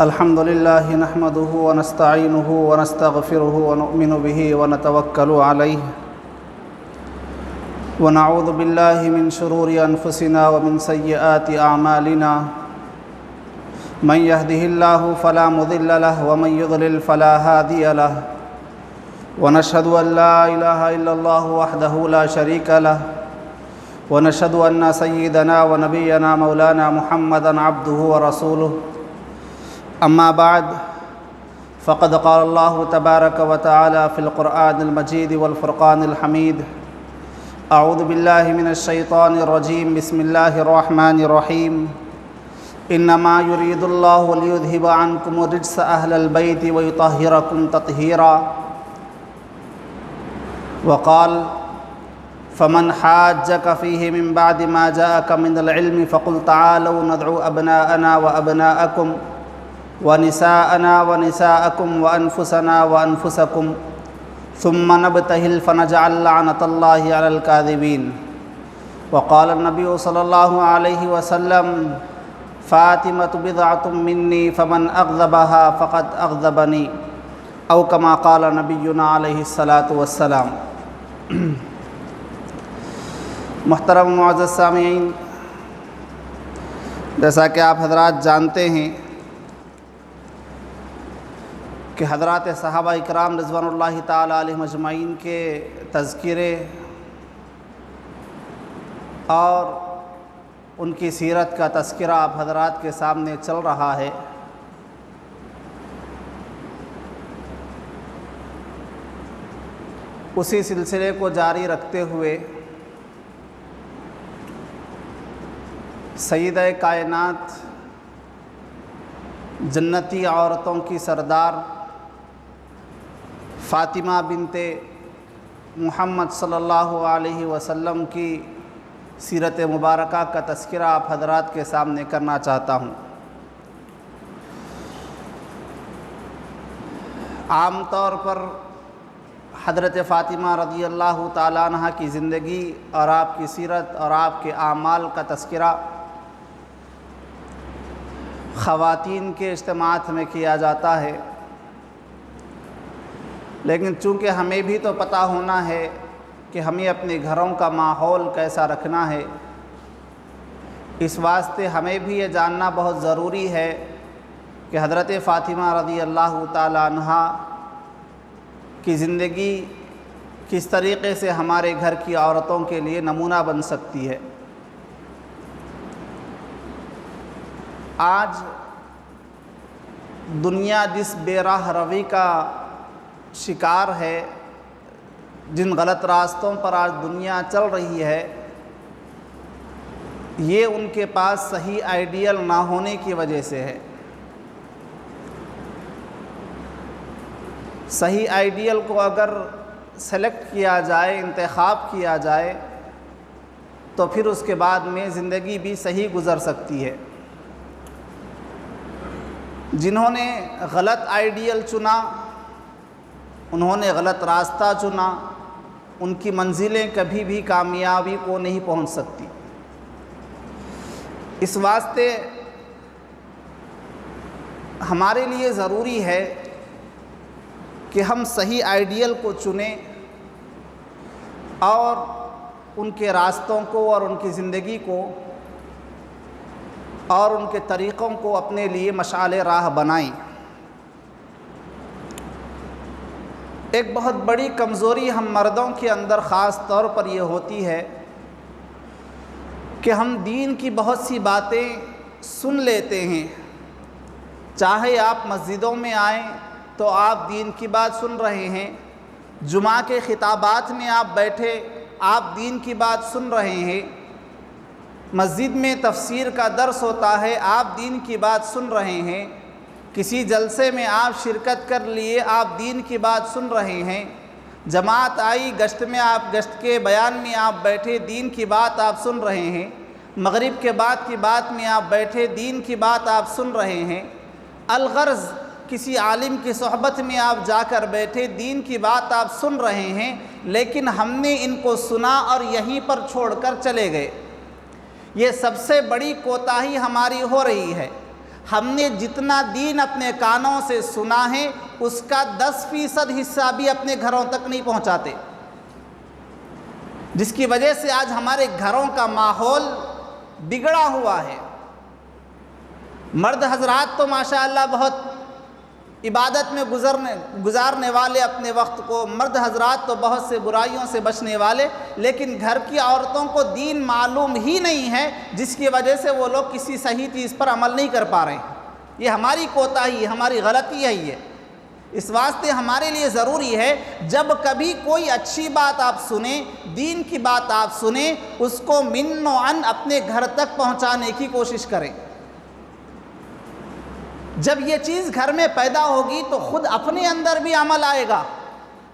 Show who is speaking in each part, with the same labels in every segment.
Speaker 1: الحمد لله نحمده ونستعينه ونستغفره ونؤمن به ونتوكل عليه ونعوذ بالله من شرور أنفسنا ومن سيئات أعمالنا من يهده الله فلا مضل له ومن يضلل فلا هادي له ونشهد أن لا إله إلا الله وحده لا شريك له ونشهد أن سيدنا ونبينا مولانا محمدا عبده ورسوله أما بعد فقد قال الله تبارك وتعالى في القرآن المجيد والفرقان الحميد أعوذ بالله من الشيطان الرجيم بسم الله الرحمن الرحيم إنما يريد الله ليذهب عنكم الرجس أهل البيت ويطهركم تطهيرا وقال فمن حاجك فيه من بعد ما جاءك من العلم فقل تعالوا ندعو أبناءنا وأبناءكم ونساءنا ونساءكم وأنفسنا وأنفسكم ثم نبتهل فنجعل لعنة الله على الكاذبين وقال النبي صلى الله عليه وسلم فاطمة بضعة مني فمن أغضبها فقد أغضبني أو كما قال نبينا عليه الصلاة والسلام۔ محترم معزز سامعین، جیسا کہ آپ حضرات جانتے ہیں کہ حضرات صحابہ اکرام رضوان اللہ تعالی علیہم اجمعین کے تذکرے اور ان کی سیرت کا تذکرہ آپ حضرات کے سامنے چل رہا ہے۔ اسی سلسلے کو جاری رکھتے ہوئے سیدہ کائنات جنتی عورتوں کی سردار فاطمہ بنت محمد صلی اللہ علیہ وسلم کی سیرت مبارکہ کا تذکرہ آپ حضرات کے سامنے کرنا چاہتا ہوں۔ عام طور پر حضرت فاطمہ رضی اللہ تعالیٰ عنہ کی زندگی اور آپ کی سیرت اور آپ کے اعمال کا تذکرہ خواتین کے اجتماعات میں کیا جاتا ہے، لیکن چونکہ ہمیں بھی تو پتہ ہونا ہے کہ ہمیں اپنے گھروں کا ماحول کیسا رکھنا ہے، اس واسطے ہمیں بھی یہ جاننا بہت ضروری ہے کہ حضرت فاطمہ رضی اللہ تعالی عنہا کی زندگی کس طریقے سے ہمارے گھر کی عورتوں کے لیے نمونہ بن سکتی ہے۔ آج دنیا جس بے راہ روی کا شکار ہے، جن غلط راستوں پر آج دنیا چل رہی ہے، یہ ان کے پاس صحیح آئیڈیل نہ ہونے کی وجہ سے ہے۔ صحیح آئیڈیل کو اگر سلیکٹ کیا جائے، انتخاب کیا جائے، تو پھر اس کے بعد میں زندگی بھی صحیح گزر سکتی ہے۔ جنہوں نے غلط آئیڈیل چنا، انہوں نے غلط راستہ چنا، ان کی منزلیں کبھی بھی کامیابی کو نہیں پہنچ سکتی۔ اس واسطے ہمارے لیے ضروری ہے کہ ہم صحیح آئیڈیل کو چنیں اور ان کے راستوں کو اور ان کی زندگی کو اور ان کے طریقوں کو اپنے لیے مشعل راہ بنائیں۔ ایک بہت بڑی کمزوری ہم مردوں کے اندر خاص طور پر یہ ہوتی ہے کہ ہم دین کی بہت سی باتیں سن لیتے ہیں، چاہے آپ مسجدوں میں آئیں تو آپ دین کی بات سن رہے ہیں، جمعہ کے خطابات میں آپ بیٹھے آپ دین کی بات سن رہے ہیں، مسجد میں تفسیر کا درس ہوتا ہے آپ دین کی بات سن رہے ہیں، کسی جلسے میں آپ شرکت کر لیے آپ دین کی بات سن رہے ہیں، جماعت آئی گشت میں آپ گشت کے بیان میں آپ بیٹھے دین کی بات آپ سن رہے ہیں، مغرب کے بعد کی بات میں آپ بیٹھے دین کی بات آپ سن رہے ہیں، الغرض کسی عالم کی صحبت میں آپ جا کر بیٹھے دین کی بات آپ سن رہے ہیں، لیکن ہم نے ان کو سنا اور یہیں پر چھوڑ کر چلے گئے۔ یہ سب سے بڑی کوتاہی ہماری ہو رہی ہے۔ ہم نے جتنا دین اپنے کانوں سے سنا ہے اس کا 10% حصہ بھی اپنے گھروں تک نہیں پہنچاتے، جس کی وجہ سے آج ہمارے گھروں کا ماحول بگڑا ہوا ہے۔ مرد حضرات تو ماشاءاللہ بہت عبادت میں گزارنے والے اپنے وقت کو، مرد حضرات تو بہت سے برائیوں سے بچنے والے، لیکن گھر کی عورتوں کو دین معلوم ہی نہیں ہے، جس کی وجہ سے وہ لوگ کسی صحیح چیز پر عمل نہیں کر پا رہے ہیں۔ یہ ہماری کوتاہی، ہماری غلطی ہے یہ۔ اس واسطے ہمارے لیے ضروری ہے جب کبھی کوئی اچھی بات آپ سنیں، دین کی بات آپ سنیں، اس کو من و عن اپنے گھر تک پہنچانے کی کوشش کریں۔ جب یہ چیز گھر میں پیدا ہوگی تو خود اپنے اندر بھی عمل آئے گا۔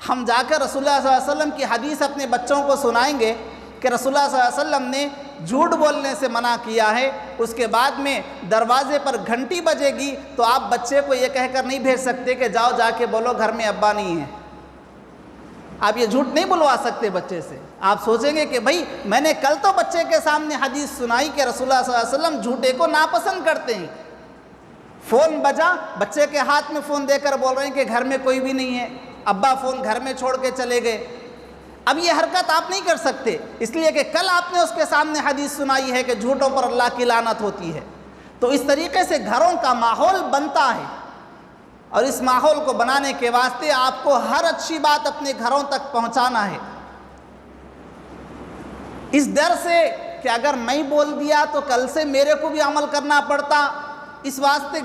Speaker 1: ہم جا کر رسول اللہ صلی اللہ علیہ وسلم کی حدیث اپنے بچوں کو سنائیں گے کہ رسول اللہ صلی اللہ علیہ وسلم نے جھوٹ بولنے سے منع کیا ہے، اس کے بعد میں دروازے پر گھنٹی بجے گی تو آپ بچے کو یہ کہہ کر نہیں بھیج سکتے کہ جاؤ جا کے بولو گھر میں ابا نہیں ہے۔ آپ یہ جھوٹ نہیں بلوا سکتے بچے سے۔ آپ سوچیں گے کہ بھائی میں نے کل تو بچے کے سامنے حدیث سنائی کہ رسول اللہ صلی اللہ علیہ وسلم جھوٹے کو ناپسند کرتے ہیں، فون بجا، بچے کے ہاتھ میں فون دے کر بول رہے ہیں کہ گھر میں کوئی بھی نہیں ہے، ابا فون گھر میں چھوڑ کے چلے گئے۔ اب یہ حرکت آپ نہیں کر سکتے، اس لیے کہ کل آپ نے اس کے سامنے حدیث سنائی ہے کہ جھوٹوں پر اللہ کی لعنت ہوتی ہے۔ تو اس طریقے سے گھروں کا ماحول بنتا ہے، اور اس ماحول کو بنانے کے واسطے آپ کو ہر اچھی بات اپنے گھروں تک پہنچانا ہے، اس ڈر سے کہ اگر میں بول دیا تو کل سے میرے کو بھی عمل کرنا پڑتا۔ اس واسطے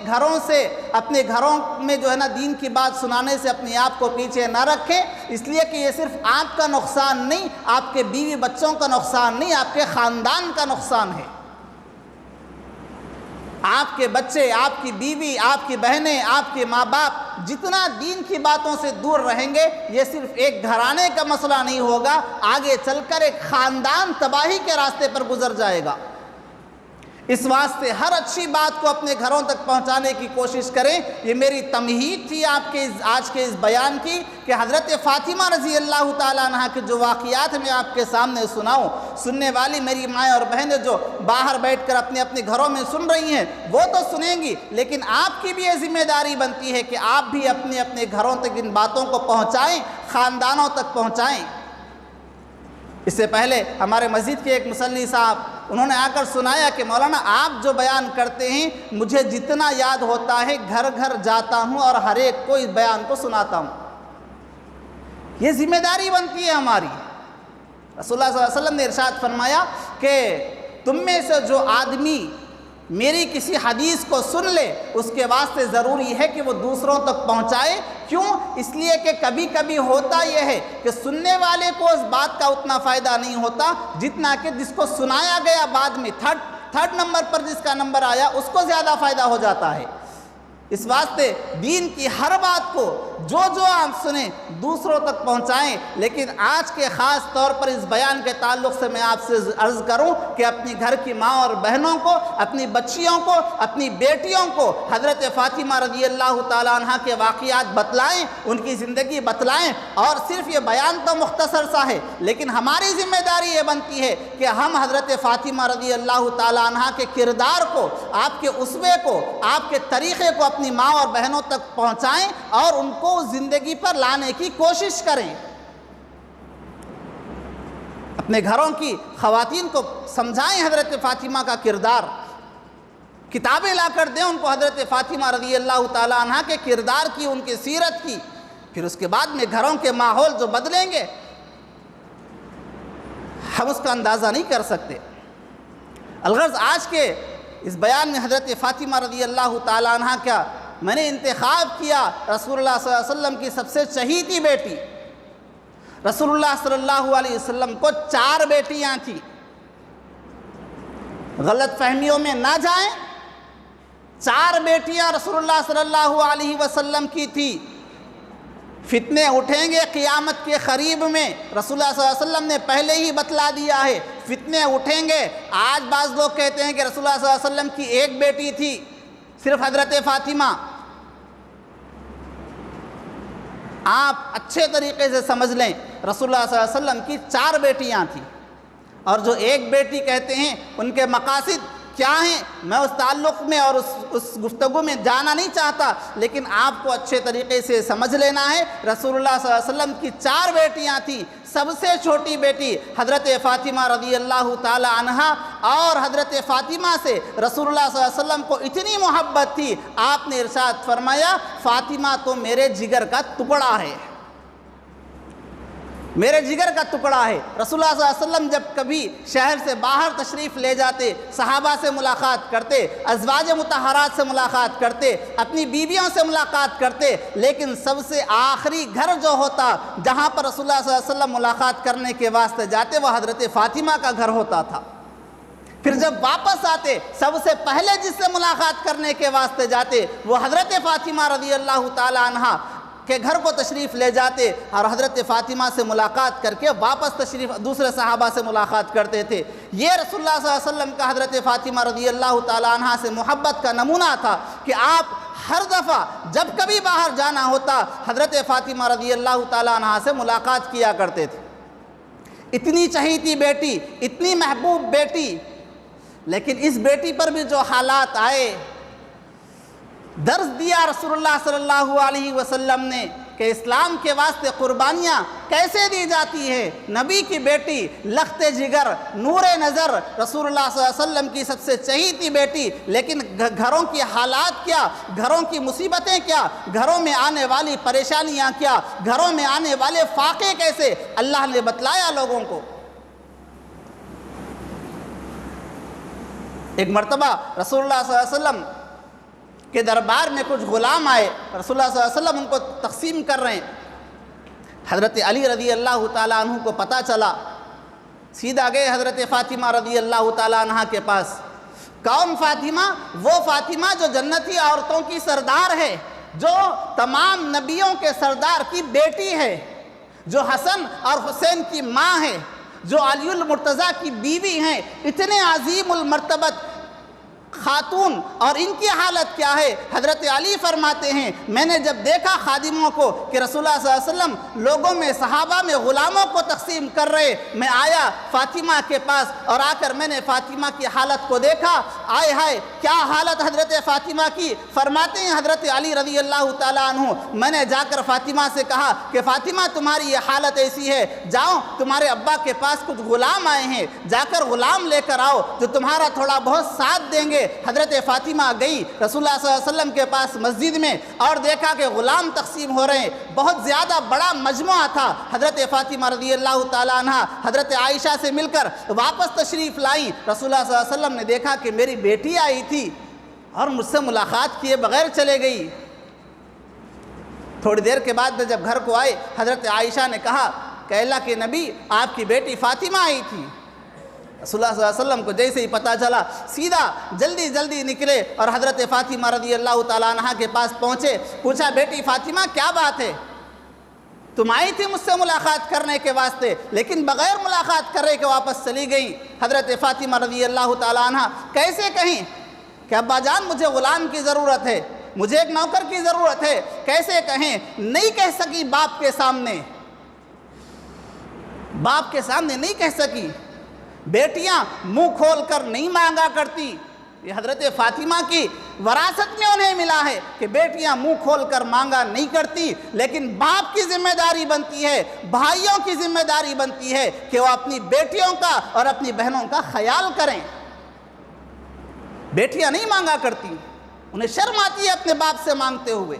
Speaker 1: گھروں سے اپنے گھروں میں جو ہے نا دین کی بات سنانے سے اپنے آپ کو پیچھے نہ رکھیں، اس لیے کہ یہ صرف آپ کا نقصان نہیں، آپ کے بیوی بچوں کا نقصان نہیں، آپ کے خاندان کا نقصان ہے۔ آپ کے بچے، آپ کی بیوی، آپ کی بہنیں، آپ کے ماں باپ جتنا دین کی باتوں سے دور رہیں گے، یہ صرف ایک گھرانے کا مسئلہ نہیں ہوگا، آگے چل کر ایک خاندان تباہی کے راستے پر گزر جائے گا۔ اس واسطے ہر اچھی بات کو اپنے گھروں تک پہنچانے کی کوشش کریں۔ یہ میری تمہید تھی آپ کے آج کے اس بیان کی کہ حضرت فاطمہ رضی اللہ تعالیٰ عنہ کے جو واقعات میں آپ کے سامنے سناؤں، سننے والی میری مائیں اور بہنیں جو باہر بیٹھ کر اپنے اپنے گھروں میں سن رہی ہیں وہ تو سنیں گی، لیکن آپ کی بھی یہ ذمہ داری بنتی ہے کہ آپ بھی اپنے اپنے گھروں تک ان باتوں کو پہنچائیں، خاندانوں تک پہنچائیں۔ اس سے پہلے ہمارے مسجد کے ایک مصلی صاحب، انہوں نے آ کر سنایا کہ مولانا آپ جو بیان کرتے ہیں مجھے جتنا یاد ہوتا ہے گھر گھر جاتا ہوں اور ہر ایک کو اس بیان کو سناتا ہوں۔ یہ ذمہ داری بنتی ہے ہماری۔ رسول اللہ صلی اللہ علیہ وسلم نے ارشاد فرمایا کہ تم میں سے جو آدمی میری کسی حدیث کو سن لے اس کے واسطے ضروری ہے کہ وہ دوسروں تک پہنچائے۔ کیوں؟ اس لیے کہ کبھی کبھی ہوتا یہ ہے کہ سننے والے کو اس بات کا اتنا فائدہ نہیں ہوتا جتنا کہ جس کو سنایا گیا بعد میں تھرڈ نمبر پر جس کا نمبر آیا اس کو زیادہ فائدہ ہو جاتا ہے۔ اس واسطے دین کی ہر بات کو جو آپ سنیں دوسروں تک پہنچائیں۔ لیکن آج کے خاص طور پر اس بیان کے تعلق سے میں آپ سے عرض کروں کہ اپنی گھر کی ماں اور بہنوں کو، اپنی بچیوں کو، اپنی بیٹیوں کو حضرت فاطمہ رضی اللہ تعالیٰ عنہ کے واقعات بتلائیں، ان کی زندگی بتلائیں۔ اور صرف یہ بیان تو مختصر سا ہے، لیکن ہماری ذمہ داری یہ بنتی ہے کہ ہم حضرت فاطمہ رضی اللہ تعالیٰ عنہ کے کردار کو، آپ کے اسوے کو، آپ کے طریقے کو اپنی ماں اور بہنوں تک پہنچائیں اور ان کو زندگی پر لانے کی کوشش کریں۔ اپنے گھروں کی خواتین کو سمجھائیں حضرت فاطمہ کا کردار، کتابیں لا کر دیں ان کو حضرت فاطمہ رضی اللہ تعالیٰ عنہ کے کردار کی، ان کی سیرت کی۔ پھر اس کے بعد میں گھروں کے ماحول جو بدلیں گے ہم اس کا اندازہ نہیں کر سکتے۔ الغرض آج کے اس بیان میں حضرت فاطمہ رضی اللہ تعالیٰ عنہ کا میں نے انتخاب کیا رسول اللہ صلی اللہ علیہ وسلم کی سب سے چہیتی بیٹی۔ رسول اللہ صلی اللہ علیہ وسلم کو 4 بیٹیاں تھیں، غلط فہمیوں میں نہ جائیں، 4 بیٹیاں رسول اللہ صلی اللہ علیہ وسلم کی تھی۔ فتنے اٹھیں گے قیامت کے قریب میں، رسول اللہ صلی اللہ علیہ وسلم نے پہلے ہی بتلا دیا ہے، فتنے اٹھیں گے۔ آج بعض لوگ کہتے ہیں کہ رسول اللہ صلی اللہ علیہ وسلم کی 1 بیٹی تھی، صرف حضرت فاطمہ۔ آپ اچھے طریقے سے سمجھ لیں، رسول اللہ صلی اللہ علیہ وسلم کی 4 بیٹیاں تھیں، اور جو 1 بیٹی کہتے ہیں ان کے مقاصد کیا ہیں میں اس تعلق میں اور اس گفتگو میں جانا نہیں چاہتا، لیکن آپ کو اچھے طریقے سے سمجھ لینا ہے۔ رسول اللہ صلی اللہ علیہ وسلم کی 4 بیٹیاں تھیں، سب سے چھوٹی بیٹی حضرت فاطمہ رضی اللہ تعالی عنہا، اور حضرت فاطمہ سے رسول اللہ صلی اللہ علیہ وسلم کو اتنی محبت تھی، آپ نے ارشاد فرمایا فاطمہ تو میرے جگر کا ٹکڑا ہے، میرے جگر کا ٹکڑا ہے۔ رسول اللہ صلی اللہ علیہ وسلم جب کبھی شہر سے باہر تشریف لے جاتے، صحابہ سے ملاقات کرتے، ازواج مطہرات سے ملاقات کرتے، اپنی بیویوں سے ملاقات کرتے، لیکن سب سے آخری گھر جو ہوتا جہاں پر رسول اللہ صلی اللہ علیہ وسلم ملاقات کرنے کے واسطے جاتے وہ حضرت فاطمہ کا گھر ہوتا تھا۔ پھر جب واپس آتے سب سے پہلے جس سے ملاقات کرنے کے واسطے جاتے وہ حضرت فاطمہ رضی اللہ تعالی عنہا کے گھر کو تشریف لے جاتے، اور حضرت فاطمہ سے ملاقات کر کے واپس تشریف دوسرے صحابہ سے ملاقات کرتے تھے۔ یہ رسول اللہ صلی اللہ علیہ وسلم کا حضرت فاطمہ رضی اللہ تعالی عنہا سے محبت کا نمونہ تھا کہ آپ ہر دفعہ جب کبھی باہر جانا ہوتا حضرت فاطمہ رضی اللہ تعالی عنہا سے ملاقات کیا کرتے تھے۔ اتنی چہیتی بیٹی، اتنی محبوب بیٹی، لیکن اس بیٹی پر بھی جو حالات آئے، درس دیا رسول اللہ صلی اللہ علیہ وسلم نے کہ اسلام کے واسطے قربانیاں کیسے دی جاتی ہیں۔ نبی کی بیٹی، لخت جگر، نور نظر، رسول اللہ صلی اللہ علیہ وسلم کی سب سے چہیتی بیٹی، لیکن گھروں کی حالات کیا، گھروں کی مصیبتیں کیا، گھروں میں آنے والی پریشانیاں کیا، گھروں میں آنے والے فاقے کیسے، اللہ نے بتلایا لوگوں کو۔ ایک مرتبہ رسول اللہ صلی اللہ علیہ وسلم کہ دربار میں کچھ غلام آئے، رسول اللہ صلی اللہ علیہ وسلم ان کو تقسیم کر رہے ہیں۔ حضرت علی رضی اللہ تعالیٰ عنہ کو پتہ چلا، سیدھا گئے حضرت فاطمہ رضی اللہ تعالیٰ عنہ کے پاس۔ کون فاطمہ؟ وہ فاطمہ جو جنتی عورتوں کی سردار ہے، جو تمام نبیوں کے سردار کی بیٹی ہے، جو حسن اور حسین کی ماں ہے، جو علی المرتضیٰ کی بیوی ہیں، اتنے عظیم المرتبت خاتون، اور ان کی حالت کیا ہے؟ حضرت علی فرماتے ہیں میں نے جب دیکھا خادموں کو کہ رسول اللہ صلی اللہ علیہ وسلم لوگوں میں، صحابہ میں غلاموں کو تقسیم کر رہے، میں آیا فاطمہ کے پاس، اور آ کر میں نے فاطمہ کی حالت کو دیکھا۔ آئے ہائے کیا حالت حضرت فاطمہ کی! فرماتے ہیں حضرت علی رضی اللہ تعالیٰ عنہ میں نے جا کر فاطمہ سے کہا کہ فاطمہ تمہاری یہ حالت ایسی ہے، جاؤ تمہارے ابا کے پاس کچھ غلام آئے ہیں، جا کر غلام لے کر آؤ جو تمہارا تھوڑا بہت ساتھ دیں گے۔ حضرت فاطمہ گئی رسول اللہ صلی اللہ علیہ وسلم کے پاس مسجد میں، اور دیکھا کہ غلام تقسیم ہو رہے ہیں، بہت زیادہ بڑا مجموعہ تھا۔ حضرت فاطمہ رضی اللہ تعالیٰ عنہ حضرت عائشہ سے مل کر واپس تشریف لائیں۔ رسول اللہ صلی اللہ علیہ وسلم نے دیکھا کہ میری بیٹی آئی تھی اور مجھ سے ملاقات کیے بغیر چلے گئی۔ تھوڑی دیر کے بعد میں جب گھر کو آئے، حضرت عائشہ نے کہا کہ اللہ کے نبی آپ کی بیٹی فاطمہ آئی تھی۔ رسول اللہ صلی اللہ علیہ وسلم کو جیسے ہی پتہ چلا، سیدھا جلدی نکلے اور حضرت فاطمہ رضی اللہ تعالیٰ عنہ کے پاس پہنچے۔ پوچھا بیٹی فاطمہ کیا بات ہے؟ تم آئی تھی مجھ سے ملاقات کرنے کے واسطے، لیکن بغیر ملاقات کرے کے واپس چلی گئی۔ حضرت فاطمہ رضی اللہ تعالیٰ عنہ کیسے کہیں کہ ابا جان مجھے غلام کی ضرورت ہے، مجھے ایک نوکر کی ضرورت ہے، کیسے کہیں؟ نہیں کہہ سکی باپ کے سامنے، باپ کے سامنے نہیں کہہ سکی۔ بیٹیاں منہ کھول کر نہیں مانگا کرتی، یہ حضرت فاطمہ کی وراثت میں انہیں ملا ہے کہ بیٹیاں منہ کھول کر مانگا نہیں کرتی، لیکن باپ کی ذمہ داری بنتی ہے، بھائیوں کی ذمہ داری بنتی ہے کہ وہ اپنی بیٹیوں کا اور اپنی بہنوں کا خیال کریں۔ بیٹیاں نہیں مانگا کرتی، انہیں شرم آتی ہے اپنے باپ سے مانگتے ہوئے۔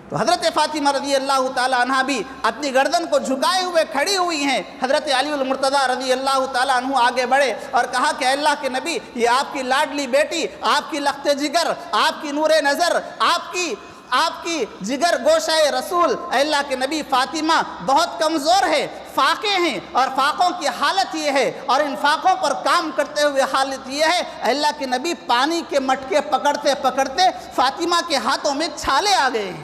Speaker 1: تو حضرت فاطمہ رضی اللہ تعالیٰ عنہ بھی اپنی گردن کو جھکائے ہوئے کھڑی ہوئی ہیں۔ حضرت علی المرتضیٰ رضی اللہ تعالیٰ عنہ آگے بڑھے اور کہا کہ اللہ کے نبی یہ آپ کی لاڈلی بیٹی، آپ کی لخت جگر، آپ کی نور نظر، آپ کی جگر گوشہ رسول، اللہ کے نبی فاطمہ بہت کمزور ہے، فاقے ہیں، اور فاقوں کی حالت یہ ہے، اور ان فاقوں پر کام کرتے ہوئے حالت یہ ہے اللہ کے نبی پانی کے مٹکے پکڑتے پکڑتے فاطمہ کے ہاتھوں میں چھالے آ گئے ہیں۔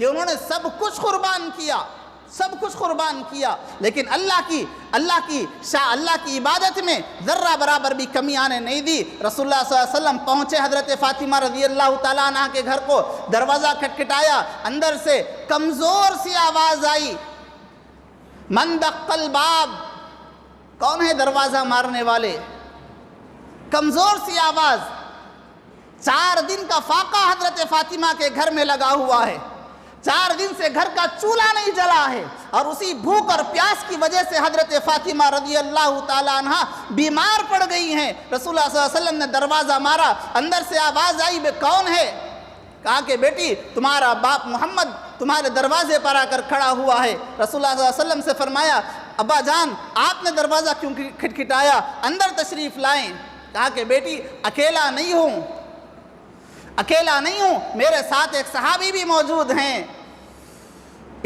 Speaker 1: کہ انہوں نے سب کچھ قربان کیا، لیکن اللہ کی عبادت میں ذرہ برابر بھی کمی آنے نہیں دی۔ رسول اللہ صلی اللہ علیہ وسلم پہنچے حضرت فاطمہ رضی اللہ تعالیٰ عنہ کے گھر کو، دروازہ کھٹکھٹایا، اندر سے کمزور سی آواز آئی، من دق الباب، کون ہے دروازہ مارنے والے؟ کمزور سی آواز۔ 4 دن کا فاقہ حضرت فاطمہ کے گھر میں لگا ہوا ہے، 4 دن سے گھر کا چولہا نہیں جلا ہے، اور اسی بھوک اور پیاس کی وجہ سے حضرت فاطمہ رضی اللہ تعالیٰ عنہ بیمار پڑ گئی ہیں۔ رسول اللہ صلی اللہ علیہ وسلم نے دروازہ مارا، اندر سے آواز آئی، بے کون ہے؟ کہا کہ بیٹی تمہارا باپ محمد تمہارے دروازے پر آ کر کھڑا ہوا ہے۔ رسول اللہ صلی اللہ علیہ وسلم سے فرمایا، ابا جان آپ نے دروازہ کیوں کھٹکھٹایا؟ اندر تشریف لائیں۔ کہا کہ بیٹی اکیلا نہیں ہوں، میرے ساتھ ایک صحابی بھی موجود ہیں،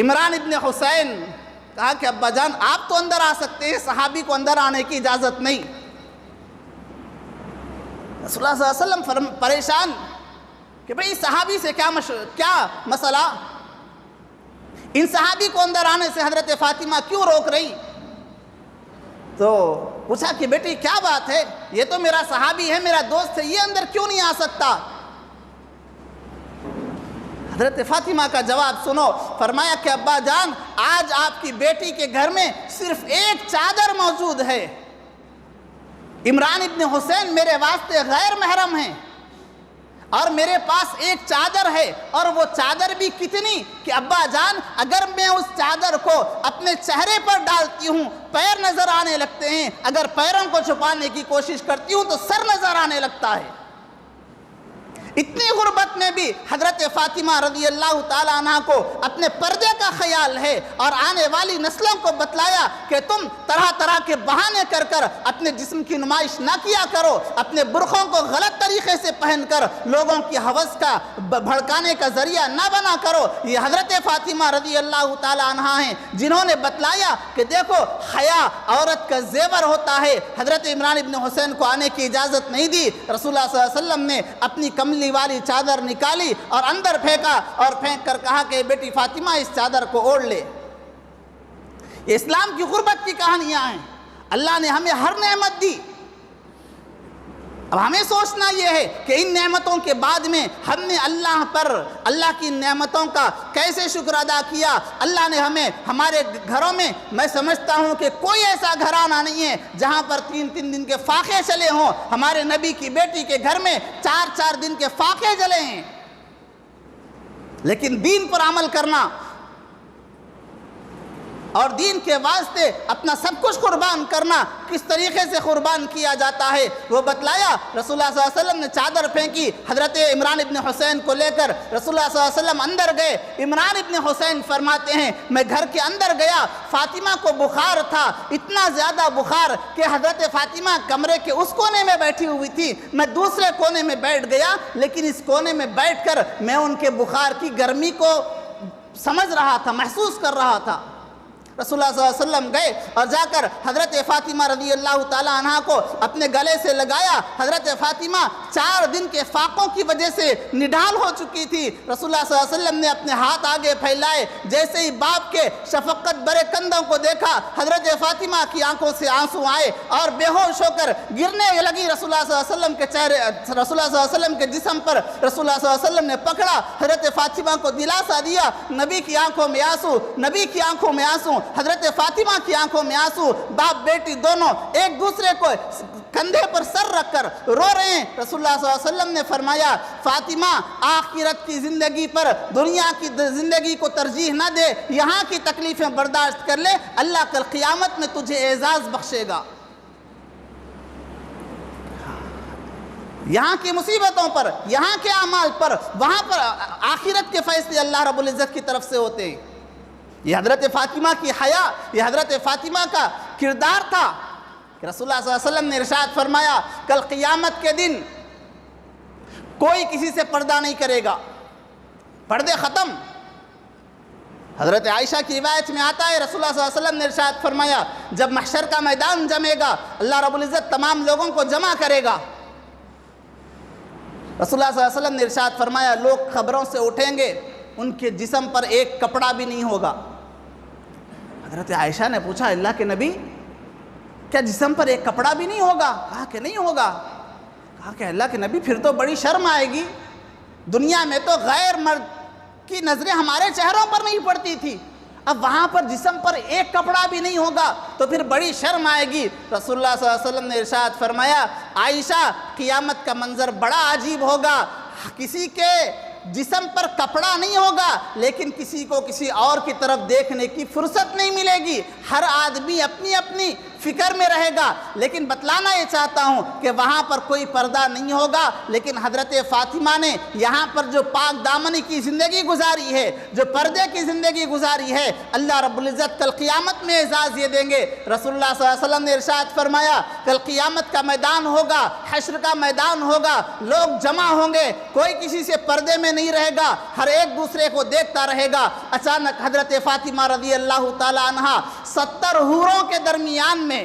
Speaker 1: عمران ابن حسین۔ کہا کہ ابا جان آپ تو اندر آ سکتے ہیں، صحابی کو اندر آنے کی اجازت نہیں۔ رسول اللہ صلی اللہ علیہ وسلم پریشان کہ بھئی صحابی سے کیا مسئلہ؟ ان صحابی کو اندر آنے سے حضرت فاطمہ کیوں روک رہی؟ تو پوچھا کہ بیٹی کیا بات ہے، یہ تو میرا صحابی ہے، میرا دوست ہے، یہ اندر کیوں نہیں آ سکتا؟ حضرت فاطمہ کا جواب سنو، فرمایا کہ ابا جان آج آپ کی بیٹی کے گھر میں صرف ایک چادر موجود ہے، عمران ابن حسین میرے واسطے غیر محرم ہیں، اور میرے پاس ایک چادر ہے، اور وہ چادر بھی کتنی کہ ابا جان اگر میں اس چادر کو اپنے چہرے پر ڈالتی ہوں پیر نظر آنے لگتے ہیں، اگر پیروں کو چھپانے کی کوشش کرتی ہوں تو سر نظر آنے لگتا ہے۔ اتنی غربت میں بھی حضرت فاطمہ رضی اللہ تعالیٰ عنہ کو اپنے پردے کا خیال ہے، اور آنے والی نسلوں کو بتلایا کہ تم طرح طرح کے بہانے کر کر اپنے جسم کی نمائش نہ کیا کرو، اپنے برقعوں کو غلط طریقے سے پہن کر لوگوں کی ہوس کا بھڑکانے کا ذریعہ نہ بنا کرو۔ یہ حضرت فاطمہ رضی اللہ تعالیٰ عنہ ہیں جنہوں نے بتلایا کہ دیکھو حیا عورت کا زیور ہوتا ہے۔ حضرت عمران ابن حسین کو آنے کی اجازت نہیں دی، رسول اللہ صلی اللہ علیہ وسلم نے اپنی کملی والی چادر نکالی اور اندر پھینکا، اور پھینک کر کہا کہ بیٹی فاطمہ اس چادر کو اوڑھ لے۔ یہ اسلام کی غربت کی کہانیاں ہیں۔ اللہ نے ہمیں ہر نعمت دی، اب ہمیں سوچنا یہ ہے کہ ان نعمتوں کے بعد میں ہم نے اللہ کی نعمتوں کا کیسے شکر ادا کیا۔ اللہ نے ہمیں ہمارے گھروں میں، میں سمجھتا ہوں کہ کوئی ایسا گھرانہ نہیں ہے جہاں پر 3 دن کے فاقے چلے ہوں۔ ہمارے نبی کی بیٹی کے گھر میں 4 دن کے فاقے چلے ہیں، لیکن دین پر عمل کرنا اور دین کے واسطے اپنا سب کچھ قربان کرنا کس طریقے سے قربان کیا جاتا ہے وہ بتلایا۔ رسول اللہ صلی اللہ علیہ وسلم نے چادر پھینکی، حضرت عمران ابن حسین کو لے کر رسول اللہ صلی اللہ علیہ وسلم اندر گئے۔ عمران ابن حسین فرماتے ہیں میں گھر کے اندر گیا، فاطمہ کو بخار تھا، اتنا زیادہ بخار کہ حضرت فاطمہ کمرے کے اس کونے میں بیٹھی ہوئی تھی، میں دوسرے کونے میں بیٹھ گیا، لیکن اس کونے میں بیٹھ کر میں ان کے بخار کی گرمی کو سمجھ رہا تھا، محسوس کر رہا تھا۔ رسول اللہ صلی اللہ علیہ وسلم گئے اور جا کر حضرت فاطمہ رضی اللہ تعالیٰ عنہ کو اپنے گلے سے لگایا۔ حضرت فاطمہ 4 دن کے فاقوں کی وجہ سے نڈھال ہو چکی تھی۔ رسول اللہ صلی اللہ علیہ وسلم نے اپنے ہاتھ آگے پھیلائے، جیسے ہی باپ کے شفقت برے کندھوں کو دیکھا، حضرت فاطمہ کی آنکھوں سے آنسو آئے اور بے ہوش ہو کر گرنے لگی۔ رسول اللہ صلی اللہ علیہ وسلم کے چہرے، رسول اللہ صلی اللہ علیہ وسلم کے جسم پر رسول اللہ صلی اللہ علیہ وسلم نے پکڑا، حضرت فاطمہ کو دلاسا دیا۔ نبی کی آنکھوں میں آنسو، نبی کی آنکھوں میں آنسو، حضرت فاطمہ کی آنکھوں میں آنسو، باپ بیٹی دونوں ایک دوسرے کو کندھے پر سر رکھ کر رو رہے ہیں۔ رسول اللہ صلی اللہ علیہ وسلم نے فرمایا فاطمہ آخرت کی زندگی پر دنیا کی زندگی کو ترجیح نہ دے، یہاں کی تکلیفیں برداشت کر لے، اللہ کل قیامت میں تجھے اعزاز بخشے گا۔ یہاں کی مصیبتوں پر، یہاں کے اعمال پر، وہاں پر آخرت کے فیصلے اللہ رب العزت کی طرف سے ہوتے ہیں۔ یہ حضرت فاطمہ کی حیا، یہ حضرت فاطمہ کا کردار تھا کہ رسول اللہ صلی اللہ علیہ وسلم نے ارشاد فرمایا کل قیامت کے دن کوئی کسی سے پردہ نہیں کرے گا، پردے ختم۔ حضرت عائشہ کی روایت میں آتا ہے رسول اللہ صلی اللہ علیہ وسلم نے ارشاد فرمایا جب محشر کا میدان جمے گا اللہ رب العزت تمام لوگوں کو جمع کرے گا۔ رسول اللہ صلی اللہ علیہ وسلم نے ارشاد فرمایا لوگ خبروں سے اٹھیں گے، ان کے جسم پر ایک کپڑا بھی نہیں ہوگا۔ حضرت عائشہ نے پوچھا اللہ کے نبی کیا جسم پر ایک کپڑا بھی نہیں ہوگا؟ کہا کہ نہیں ہوگا۔ کہا کہ اللہ کے نبی پھر تو بڑی شرم آئے گی، دنیا میں تو غیر مرد کی نظریں ہمارے چہروں پر نہیں پڑتی تھی، اب وہاں پر جسم پر ایک کپڑا بھی نہیں ہوگا تو پھر بڑی شرم آئے گی۔ رسول اللہ صلی اللہ علیہ وسلم نے ارشاد فرمایا عائشہ قیامت کا منظر بڑا عجیب ہوگا، کسی کے جسم پر کپڑا نہیں ہوگا لیکن کسی کو کسی اور کی طرف دیکھنے کی فرصت نہیں ملے گی، ہر آدمی اپنی اپنی فکر میں رہے گا۔ لیکن بتلانا یہ چاہتا ہوں کہ وہاں پر کوئی پردہ نہیں ہوگا، لیکن حضرت فاطمہ نے یہاں پر جو پاک دامنی کی زندگی گزاری ہے، جو پردے کی زندگی گزاری ہے، اللہ رب العزت کل قیامت میں اعزاز یہ دیں گے۔ رسول اللہ صلی اللہ علیہ وسلم نے ارشاد فرمایا کل قیامت کا میدان ہوگا، حشر کا میدان ہوگا، لوگ جمع ہوں گے، کوئی کسی سے پردے میں نہیں رہے گا، ہر ایک دوسرے کو دیکھتا رہے گا۔ اچانک حضرت فاطمہ رضی اللہ تعالی عنہا 70 حوروں کے درمیان میں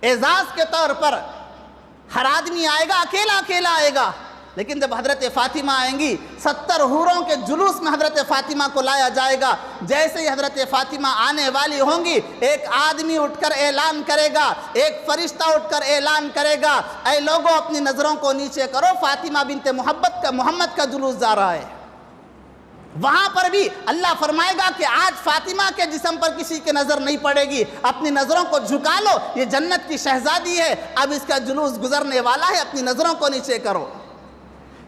Speaker 1: اعزاز کے طور پر ہر آدمی آئے گا، اکیلا اکیلا آئے گا، لیکن جب حضرت فاطمہ آئیں گی 70 حوروں کے جلوس میں حضرت فاطمہ کو لایا جائے گا۔ جیسے ہی حضرت فاطمہ آنے والی ہوں گی ایک آدمی اٹھ کر اعلان کرے گا، ایک فرشتہ اٹھ کر اعلان کرے گا اے لوگوں اپنی نظروں کو نیچے کرو، فاطمہ بنت محمد کا جلوس جا رہا ہے۔ وہاں پر بھی اللہ فرمائے گا کہ آج فاطمہ کے جسم پر کسی کی نظر نہیں پڑے گی، اپنی نظروں کو جھکا لو، یہ جنت کی شہزادی ہے، اب اس کا جلوس گزرنے والا ہے، اپنی نظروں کو نیچے کرو۔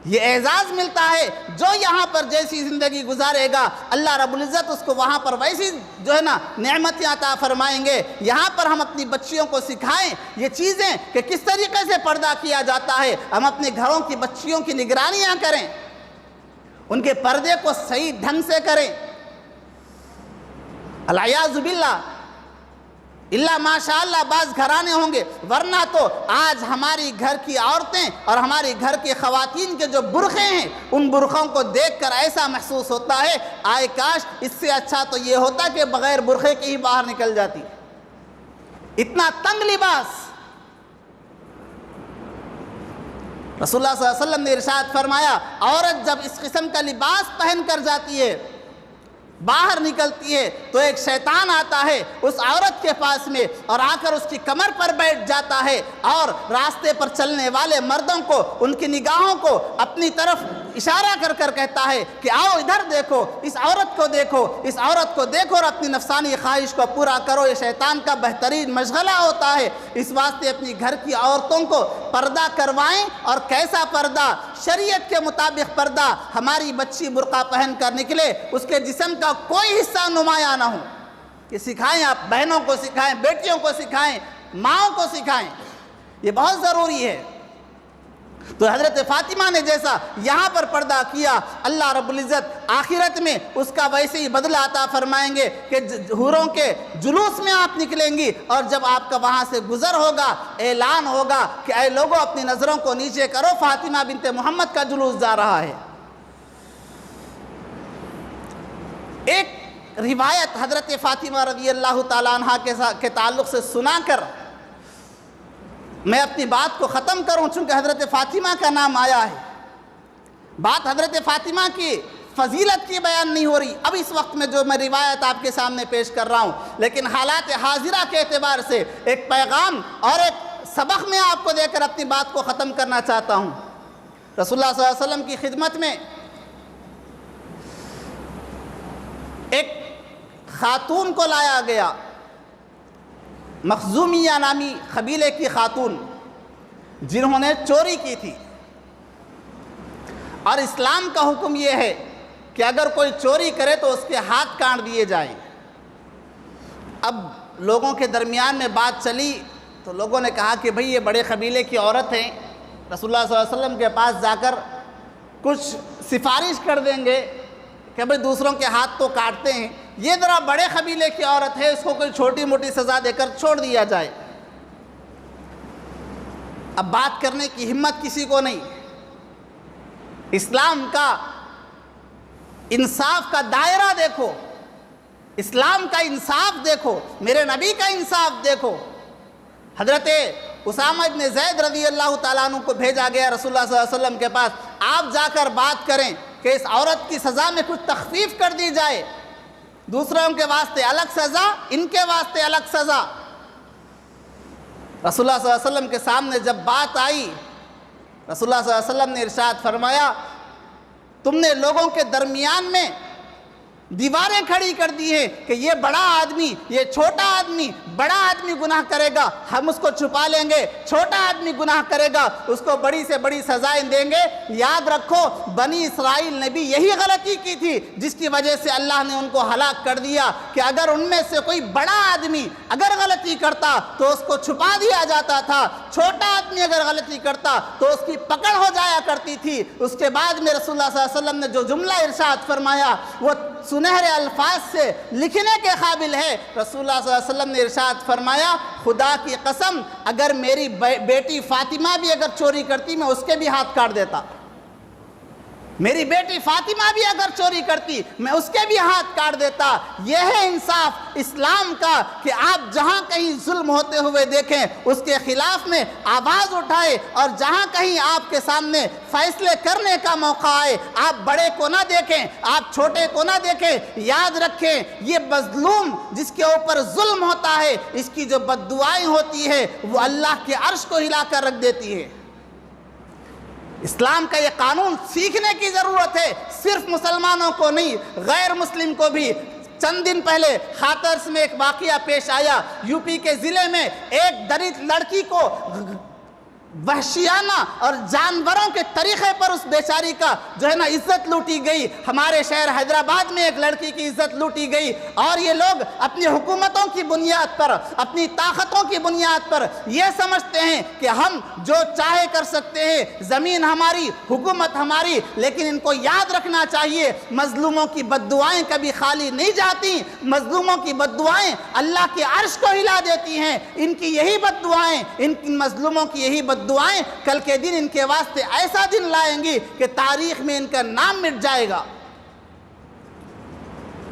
Speaker 1: یہ اعزاز ملتا ہے جو یہاں پر جیسی زندگی گزارے گا اللہ رب العزت اس کو وہاں پر ویسی نعمتیں عطا فرمائیں گے۔ یہاں پر ہم اپنی بچیوں کو سکھائیں یہ چیزیں کہ کس طریقے سے پردہ کیا جاتا ہے، ہم اپنے گھروں کی بچیوں کی نگرانیاں کریں، ان کے پردے کو صحیح ڈھنگ سے کریں۔ العیاذ باللہ، اللہ ماشاءاللہ بعض گھرانے ہوں گے، ورنہ تو آج ہماری گھر کی عورتیں اور ہماری گھر کی خواتین کے جو برقعے ہیں ان برقعوں کو دیکھ کر ایسا محسوس ہوتا ہے آئے کاش اس سے اچھا تو یہ ہوتا کہ بغیر برقعے کے ہی باہر نکل جاتی، اتنا تنگ لباس۔ رسول اللہ صلی اللہ علیہ وسلم نے ارشاد فرمایا عورت جب اس قسم کا لباس پہن کر جاتی ہے باہر نکلتی ہے تو ایک شیطان آتا ہے اس عورت کے پاس میں اور آ کر اس کی کمر پر بیٹھ جاتا ہے اور راستے پر چلنے والے مردوں کو ان کی نگاہوں کو اپنی طرف اشارہ کر کر کہتا ہے کہ آؤ ادھر دیکھو، اس عورت کو دیکھو، اس عورت کو دیکھو اور اپنی نفسانی خواہش کو پورا کرو۔ یہ شیطان کا بہترین مشغلہ ہوتا ہے، اس واسطے اپنی گھر کی عورتوں کو پردہ کروائیں۔ اور کیسا پردہ؟ شریعت کے مطابق پردہ۔ ہماری بچی برقع پہن کر نکلے، اس کے جسم کا کوئی حصہ نمایاں نہ ہو، یہ سکھائیں، آپ بہنوں کو سکھائیں، بیٹیوں کو سکھائیں، ماؤں کو سکھائیں، یہ بہت ضروری ہے۔ تو حضرت فاطمہ نے جیسا یہاں پر پردہ کیا اللہ رب العزت آخرت میں اس کا ویسے ہی بدلہ عطا فرمائیں گے کہ حوروں کے جلوس میں آپ نکلیں گی اور جب آپ کا وہاں سے گزر ہوگا اعلان ہوگا کہ اے لوگوں اپنی نظروں کو نیچے کرو، فاطمہ بنت محمد کا جلوس جا رہا ہے۔ ایک روایت حضرت فاطمہ رضی اللہ تعالیٰ عنہ کے تعلق سے سنا کر میں اپنی بات کو ختم کروں، چونکہ حضرت فاطمہ کا نام آیا ہے، بات حضرت فاطمہ کی فضیلت کی بیان نہیں ہو رہی اب اس وقت میں جو میں روایت آپ کے سامنے پیش کر رہا ہوں، لیکن حالات حاضرہ کے اعتبار سے ایک پیغام اور ایک سبق میں آپ کو دے کر اپنی بات کو ختم کرنا چاہتا ہوں۔ رسول اللہ صلی اللہ علیہ وسلم کی خدمت میں ایک خاتون کو لایا گیا، مخزومیہ نامی قبیلے کی خاتون، جنہوں نے چوری کی تھی، اور اسلام کا حکم یہ ہے کہ اگر کوئی چوری کرے تو اس کے ہاتھ کاٹ دیے جائیں۔ اب لوگوں کے درمیان میں بات چلی تو لوگوں نے کہا کہ بھئی یہ بڑے قبیلے کی عورت ہیں، رسول اللہ صلی اللہ علیہ وسلم کے پاس جا کر کچھ سفارش کر دیں گے کہ بھئی دوسروں کے ہاتھ تو کاٹتے ہیں، یہ ذرا بڑے قبیلے کی عورت ہے، اس کو کوئی چھوٹی موٹی سزا دے کر چھوڑ دیا جائے۔ اب بات کرنے کی ہمت کسی کو نہیں۔ اسلام کا انصاف کا دائرہ دیکھو، اسلام کا انصاف دیکھو، میرے نبی کا انصاف دیکھو۔ حضرت اسامہ ابن زید رضی اللہ تعالیٰ عنہ کو بھیجا گیا رسول اللہ صلی اللہ علیہ وسلم کے پاس، آپ جا کر بات کریں کہ اس عورت کی سزا میں کچھ تخفیف کر دی جائے، دوسروں کے واسطے الگ سزا، ان کے واسطے الگ سزا۔ رسول اللہ صلی اللہ علیہ وسلم کے سامنے جب بات آئی، رسول اللہ صلی اللہ علیہ وسلم نے ارشاد فرمایا تم نے لوگوں کے درمیان میں دیواریں کھڑی کر دی ہیں کہ یہ بڑا آدمی، یہ چھوٹا آدمی، بڑا آدمی گناہ کرے گا ہم اس کو چھپا لیں گے، چھوٹا آدمی گناہ کرے گا اس کو بڑی سے بڑی سزائیں دیں گے۔ یاد رکھو بنی اسرائیل نے بھی یہی غلطی کی تھی جس کی وجہ سے اللہ نے ان کو ہلاک کر دیا کہ اگر ان میں سے کوئی بڑا آدمی اگر غلطی کرتا تو اس کو چھپا دیا جاتا تھا، چھوٹا آدمی اگر غلطی کرتا تو اس کی پکڑ ہو جایا کرتی تھی۔ اس کے بعد میں رسول اللہ صلی اللہ علیہ وسلم نے جو جملہ ارشاد فرمایا وہ سنہرے الفاظ سے لکھنے کے قابل ہے۔ رسول اللہ صلی اللہ علیہ وسلم نے ارشاد فرمایا خدا کی قسم اگر میری بیٹی فاطمہ بھی اگر چوری کرتی میں اس کے بھی ہاتھ کاٹ دیتا، میری بیٹی فاطمہ بھی اگر چوری کرتی میں اس کے بھی ہاتھ کاٹ دیتا۔ یہ ہے انصاف اسلام کا کہ آپ جہاں کہیں ظلم ہوتے ہوئے دیکھیں اس کے خلاف میں آواز اٹھائے، اور جہاں کہیں آپ کے سامنے فیصلے کرنے کا موقع آئے آپ بڑے کو نہ دیکھیں، آپ چھوٹے کو نہ دیکھیں۔ یاد رکھیں یہ مظلوم جس کے اوپر ظلم ہوتا ہے اس کی جو بد دعائیں ہوتی ہے وہ اللہ کے عرش کو ہلا کر رکھ دیتی ہے۔ اسلام کا یہ قانون سیکھنے کی ضرورت ہے، صرف مسلمانوں کو نہیں غیر مسلم کو بھی۔ چند دن پہلے ہاتھرس میں ایک واقعہ پیش آیا، یو پی کے ضلع میں ایک دلت لڑکی کو وحشیانہ اور جانوروں کے طریقے پر اس بیچاری کا جو ہے نا عزت لوٹی گئی۔ ہمارے شہر حیدرآباد میں ایک لڑکی کی عزت لوٹی گئی، اور یہ لوگ اپنی حکومتوں کی بنیاد پر، اپنی طاقتوں کی بنیاد پر یہ سمجھتے ہیں کہ ہم جو چاہے کر سکتے ہیں، زمین ہماری، حکومت ہماری۔ لیکن ان کو یاد رکھنا چاہیے مظلوموں کی بد دعائیں کبھی خالی نہیں جاتی، مظلوموں کی بد دعائیں اللہ کے عرش کو ہلا دیتی ہیں۔ ان کی یہی بد دعائیں، ان مظلوموں کی یہی بد دعائیں کل کے دن ان کے واسطے ایسا دن لائیں گی کہ تاریخ میں ان کا نام مٹ جائے گا۔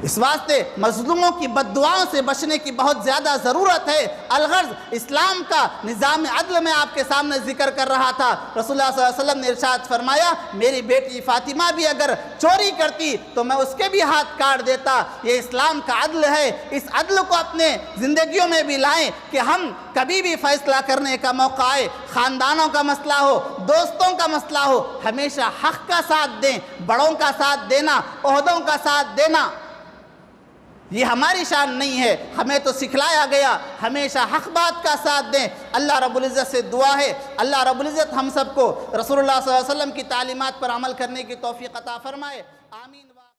Speaker 1: اس واسطے مظلوموں کی بد دعاؤں سے بچنے کی بہت زیادہ ضرورت ہے۔ الغرض اسلام کا نظام عدل میں آپ کے سامنے ذکر کر رہا تھا۔ رسول اللہ صلی اللہ علیہ وسلم نے ارشاد فرمایا میری بیٹی فاطمہ بھی اگر چوری کرتی تو میں اس کے بھی ہاتھ کاٹ دیتا۔ یہ اسلام کا عدل ہے، اس عدل کو اپنے زندگیوں میں بھی لائیں کہ ہم کبھی بھی فیصلہ کرنے کا موقع آئے، خاندانوں کا مسئلہ ہو، دوستوں کا مسئلہ ہو، ہمیشہ حق کا ساتھ دیں۔ بڑوں کا ساتھ دینا، عہدوں کا ساتھ دینا یہ ہماری شان نہیں ہے، ہمیں تو سکھلایا گیا ہمیشہ حق بات کا ساتھ دیں۔ اللہ رب العزت سے دعا ہے اللہ رب العزت ہم سب کو رسول اللہ صلی اللہ علیہ وسلم کی تعلیمات پر عمل کرنے کی توفیق عطا فرمائے، آمین۔